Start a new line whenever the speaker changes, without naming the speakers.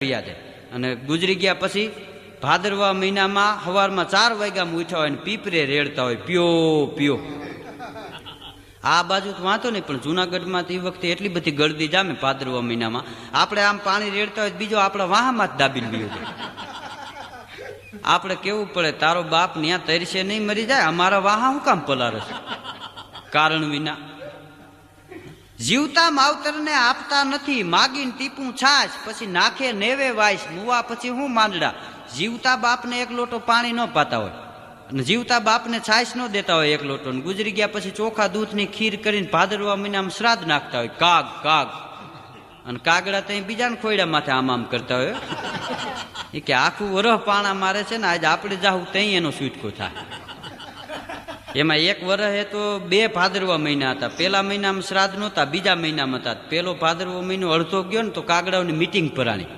યાદ અને ગુજરી ગયા પછી ભાદરવા મહિનામાં સવારમાં 4 વાગ્યામાં ઉઠ્યા હોય ને પીપરે રેડતા હોય પીઓ પીઓ. આ બાજુ તો વાંધો નહીં, પણ જુનાગઢમાં એ વખતે એટલી બધી ગળદી જામે ભાદરવા મહિનામાં. આપણે આમ પાણી રેડતા હોય બીજો આપણા વાહામાં જ દાબીને બીયો જાય. આપણે કેવું પડે, તારો બાપ ત્યાં તરસે નહીં મરી જાય, અમારા વાહા હું કામ પલારે છે કારણ વિના. જીવતા માવતરને આપતા નથી, માગીને ટીપું છાશ, પછી નાખે નેવે વાઈસ, મુવા પછી હું માંડડા. જીવતા બાપને એક લોટો પાણી ન પાતા હોય અને જીવતા બાપને છાશ ન દેતા હોય એક લોટો, ને ગુજરી ગયા પછી ચોખા દૂધની ખીર કરીને ભાદરવા મહિનામાં શ્રાદ્ધ નાખતા હોય. કાગ કાગ અને કાગડા ત્યાં બીજાને ખોયડા માથે આમ આમ કરતા હોય. એ કે આખું વરહ પાણા મારે છે ને, આજે આપણે જાવું ત્યાં એનો છૂટકો થાય. એમાં એક વરહે તો 2 ભાદરવા મહિના હતા. પેલા મહિનામાં શ્રાદ્ધ નહોતા, બીજા મહિનામાં હતા. પેલો ભાદરવો મહિનો અડધો ગયો ને તો કાગડાઓની મીટિંગ ભરાણી.